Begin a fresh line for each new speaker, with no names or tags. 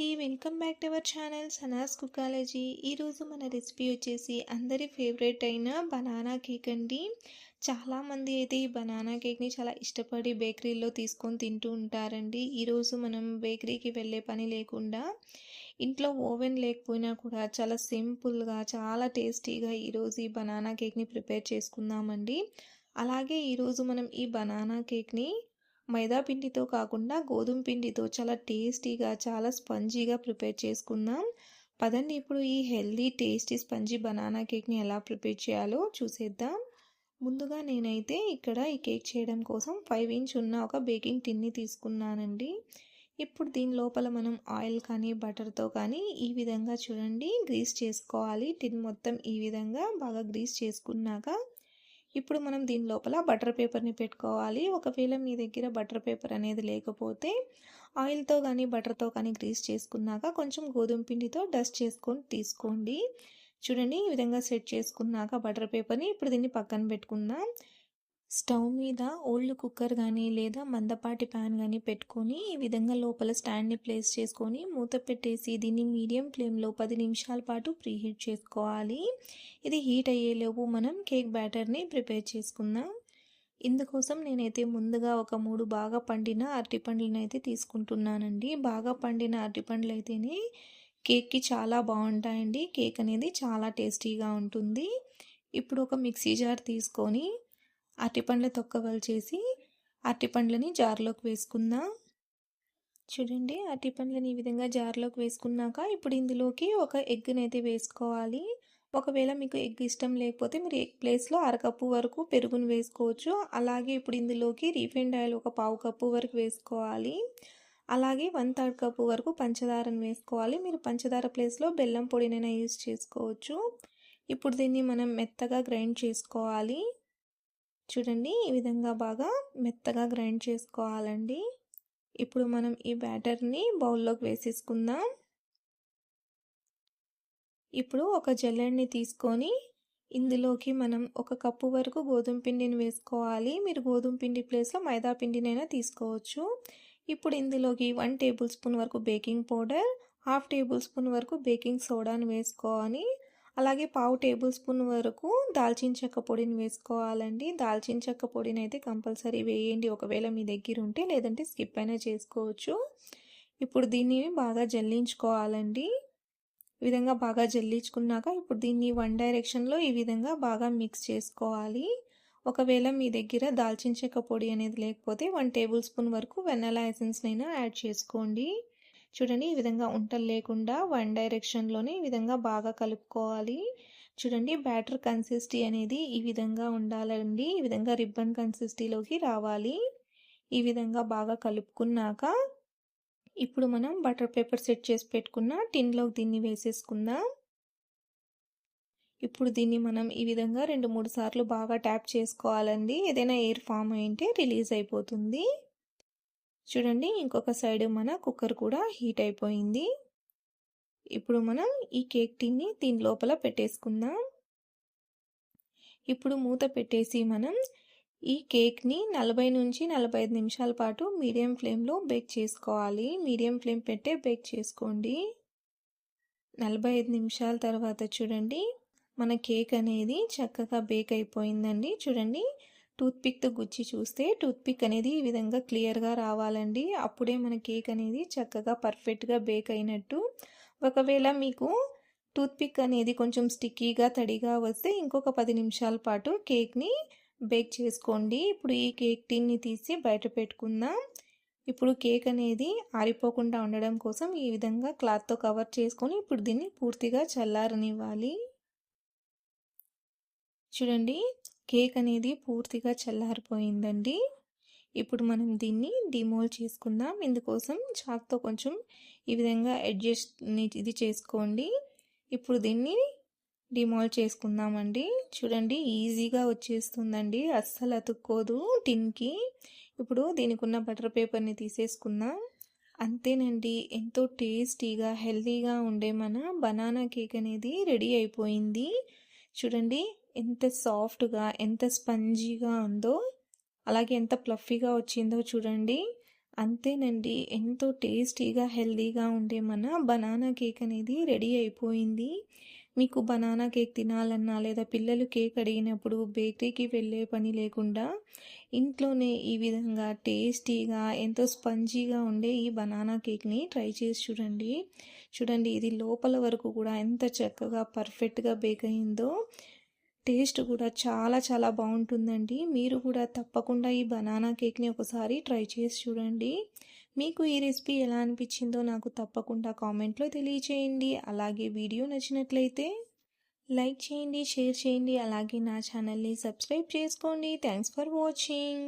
అండి, welcome back to our channel Sanas కుకాలజీ. ఈరోజు మన రెసిపీ వచ్చేసి అందరి ఫేవరెట్ అయిన బనానా కేక్ అండి. చాలామంది అయితే ఈ బనానా కేక్ని చాలా ఇష్టపడి బేకరీలో తీసుకొని తింటూ ఉంటారండి. ఈరోజు మనం బేకరీకి వెళ్ళే పని లేకుండా ఇంట్లో ఓవెన్ లేకపోయినా కూడా చాలా సింపుల్గా చాలా టేస్టీగా ఈరోజు ఈ బనానా కేక్ని ప్రిపేర్ చేసుకుందామండి. అలాగే ఈరోజు మనం ఈ బనానా కేక్ని మైదా పిండితో కాకుండా గోధుమ పిండితో చాలా టేస్టీగా చాలా స్పంజీగా ప్రిపేర్ చేసుకుందాం. పదండి ఇప్పుడు ఈ హెల్దీ టేస్టీ స్పంజీ బనానా కేక్ని ఎలా ప్రిపేర్ చేయాలో చూసేద్దాం. ముందుగా నేనైతే ఇక్కడ ఈ కేక్ చేయడం కోసం 5 ఇంచ్ ఉన్న ఒక బేకింగ్ టిన్ని తీసుకున్నానండి. ఇప్పుడు దీని లోపల మనం ఆయిల్ కానీ బటర్తో కానీ ఈ విధంగా చూడండి గ్రీస్ చేసుకోవాలి. టిన్ మొత్తం ఈ విధంగా బాగా గ్రీస్ చేసుకున్నాక ఇప్పుడు మనం దీని లోపల బటర్ పేపర్ని పెట్టుకోవాలి. ఒకవేళ మీ దగ్గర బటర్ పేపర్ అనేది లేకపోతే ఆయిల్తో కానీ బటర్తో కానీ గ్రీస్ చేసుకున్నాక కొంచెం గోధుమ పిండితో డస్ట్ చేసుకొని తీసుకోండి. చూడండి ఈ విధంగా సెట్ చేసుకున్నాక బటర్ పేపర్ని ఇప్పుడు దీన్ని పక్కన పెట్టుకుందాం. స్టవ్ మీద ఓల్డ్ కుక్కర్ కానీ లేదా మందపాటి ప్యాన్ కానీ పెట్టుకొని ఈ విధంగా లోపల స్టాండ్ని ప్లేస్ చేసుకొని మూత పెట్టేసి దీన్ని మీడియం ఫ్లేమ్లో 10 నిమిషాల పాటు ప్రీహీట్ చేసుకోవాలి. ఇది హీట్ అయ్యేలోపు మనం కేక్ బ్యాటర్ని ప్రిపేర్ చేసుకుందాం. ఇందుకోసం నేనైతే ముందుగా ఒక 3 బాగా పండిన అరటిపండ్లను అయితే తీసుకుంటున్నానండి. బాగా పండిన అరటిపండ్లు అయితేనే కేక్కి చాలా బాగుంటాయండి. కేక్ అనేది చాలా టేస్టీగా ఉంటుంది. ఇప్పుడు ఒక మిక్సీ జార్ తీసుకొని అరటిపండ్ల తొక్కవలు చేసి అరటిపండ్లని జార్లోకి వేసుకుందాం. చూడండి అరటిపండ్లని ఈ విధంగా జార్లోకి వేసుకున్నాక ఇప్పుడు ఇందులోకి ఒక ఎగ్ని అయితే వేసుకోవాలి. ఒకవేళ మీకు ఎగ్ ఇష్టం లేకపోతే మీరు ఎగ్ ప్లేస్లో అరకప్పు వరకు పెరుగును వేసుకోవచ్చు. అలాగే ఇప్పుడు ఇందులోకి రీఫైండ్ ఆయిల్ ఒక 1/2 కప్పు వరకు వేసుకోవాలి. అలాగే 1/3 కప్పు వరకు పంచదారను వేసుకోవాలి. మీరు పంచదార ప్లేస్లో బెల్లం పొడినైనా యూజ్ చేసుకోవచ్చు. ఇప్పుడు దీన్ని మనం మెత్తగా గ్రైండ్ చేసుకోవాలి. చూడండి ఈ విధంగా బాగా మెత్తగా గ్రైండ్ చేసుకోవాలండి. ఇప్పుడు మనం ఈ బ్యాటర్ని బౌల్లోకి వేసేసుకుందాం. ఇప్పుడు ఒక జల్లెడని తీసుకొని ఇందులోకి మనం 1 కప్పు వరకు గోధుమ పిండిని వేసుకోవాలి. మీరు గోధుమ పిండి ప్లేస్లో మైదా పిండినైనా తీసుకోవచ్చు. ఇప్పుడు ఇందులోకి 1 టేబుల్ స్పూన్ వరకు బేకింగ్ పౌడర్, 1/2 టేబుల్ స్పూన్ వరకు బేకింగ్ సోడాని వేసుకోవాలి. అలాగే 1/2 టేబుల్ స్పూన్ వరకు దాల్చిన చెక్క పొడిని వేసుకోవాలండి. దాల్చిన చెక్క పొడిని అయితే కంపల్సరీ వేయండి ఒకవేళ మీ దగ్గర ఉంటే, లేదంటే స్కిప్ అయినా చేసుకోవచ్చు. ఇప్పుడు దీన్ని బాగా జల్లించుకోవాలండి. ఈ విధంగా బాగా జల్లించుకున్నాక ఇప్పుడు దీన్ని వన్ డైరెక్షన్లో ఈ విధంగా బాగా మిక్స్ చేసుకోవాలి. ఒకవేళ మీ దగ్గర దాల్చిన చెక్క పొడి అనేది లేకపోతే 1 టేబుల్ స్పూన్ వరకు వెనిలా ఎసెన్స్నైనా యాడ్ చేసుకోండి. చూడండి ఈ విధంగా ఉంటలు లేకుండా వన్ డైరెక్షన్లోనే ఈ విధంగా బాగా కలుపుకోవాలి. చూడండి బ్యాటర్ కన్సిస్టెన్సీ అనేది ఈ విధంగా ఉండాలండి. ఈ విధంగా రిబ్బన్ కన్సిస్టెన్సీలోకి రావాలి. ఈ విధంగా బాగా కలుపుకున్నాక ఇప్పుడు మనం బటర్ పేపర్ సెట్ చేసి పెట్టుకున్న టిన్లోకి దీన్ని వేసేసుకుందాం. ఇప్పుడు దీన్ని మనం ఈ విధంగా 2-3 సార్లు బాగా ట్యాప్ చేసుకోవాలండి. ఏదైనా ఎయిర్ ఫామ్ అయింటే రిలీజ్ అయిపోతుంది. చూడండి ఇంకొక సైడ్ మన కుక్కర్ కూడా హీట్ అయిపోయింది. ఇప్పుడు మనం ఈ కేక్ టిన్ని దీని లోపల పెట్టేసుకుందాం. ఇప్పుడు మూత పెట్టేసి మనం ఈ కేక్ని 40 నుంచి 45 నిమిషాల పాటు మీడియం ఫ్లేమ్లో బేక్ చేసుకోవాలి. మీడియం ఫ్లేమ్ పెట్టే బేక్ చేసుకోండి. 45 నిమిషాల తర్వాత చూడండి మన కేక్ అనేది చక్కగా బేక్ అయిపోయిందండి. చూడండి టూత్పిక్తో గుచ్చి చూస్తే టూత్పిక్ అనేది ఈ విధంగా క్లియర్గా రావాలండి. అప్పుడే మన కేక్ అనేది చక్కగా పర్ఫెక్ట్గా బేక్ అయినట్టు. ఒకవేళ మీకు టూత్పిక్ అనేది కొంచెం స్టిక్కీగా తడిగా వస్తే ఇంకొక 10 నిమిషాల పాటు కేక్ని బేక్ చేసుకోండి. ఇప్పుడు ఈ కేక్ టిన్ని తీసి బయట పెట్టుకుందాం. ఇప్పుడు కేక్ అనేది ఆరిపోకుండా ఉండడం కోసం ఈ విధంగా క్లాత్తో కవర్ చేసుకొని ఇప్పుడు దీన్ని పూర్తిగా చల్లారనివ్వాలి. చూడండి కేక్ అనేది పూర్తిగా చల్లారిపోయిందండి. ఇప్పుడు మనం దీన్ని డిమోల్డ్ చేసుకుందాం. ఇందుకోసం చాక్తో కొంచెం ఈ విధంగా అడ్జస్ట్ని ఇది చేసుకోండి. ఇప్పుడు దీన్ని డిమోల్డ్ చేసుకుందామండి. చూడండి ఈజీగా వచ్చేస్తుందండి, అస్సలు అతుక్కోదు టిన్కి. ఇప్పుడు దీనికి ఉన్న బటర్ పేపర్ని తీసేసుకుందాం. అంతేనండి, ఎంతో టేస్టీగా హెల్తీగా ఉండే మన బనానా కేక్ అనేది రెడీ అయిపోయింది. చూడండి ఎంత సాఫ్ట్గా ఎంత స్పంజీగా ఉందో, అలాగే ఎంత ఫ్లఫీగా వచ్చిందో చూడండి. అంతేనండి. ఎంతో టేస్టీగా, హెల్తీగా ఉండే మన బనానా కేక్ అనేది రెడీ అయిపోయింది. మీకు బనానా కేక్ తినాలన్నా లేదా పిల్లలు కేక్ అడిగినప్పుడు బేకరీకి వెళ్ళే పని లేకుండా ఇంట్లోనే ఈ విధంగా టేస్టీగా, ఎంతో స్పంజీగా ఉండే ఈ బనానా కేక్‌ని ట్రై చేసి చూడండి. చూడండి ఇది లోపల వరకు కూడా ఎంత చక్కగా పర్ఫెక్ట్‌గా బేక్ అయిందో. టేస్ట్ కూడా చాలా చాలా బాగుంటుందండి. మీరు కూడా తప్పకుండా ఈ బనానా కేక్‌ని ఒకసారి ట్రై చేసి చూడండి. మీకు ఈ రెసిపీ ఎలా అనిపించిందో నాకు తప్పకుండా కామెంట్‌లో తెలియచేయండి. అలాగే వీడియో నచ్చినట్లయితే లైక్ చేయండి, షేర్ చేయండి. అలాగే నా ఛానల్‌ని సబ్స్క్రైబ్ చేసుకోండి. Thanks for watching.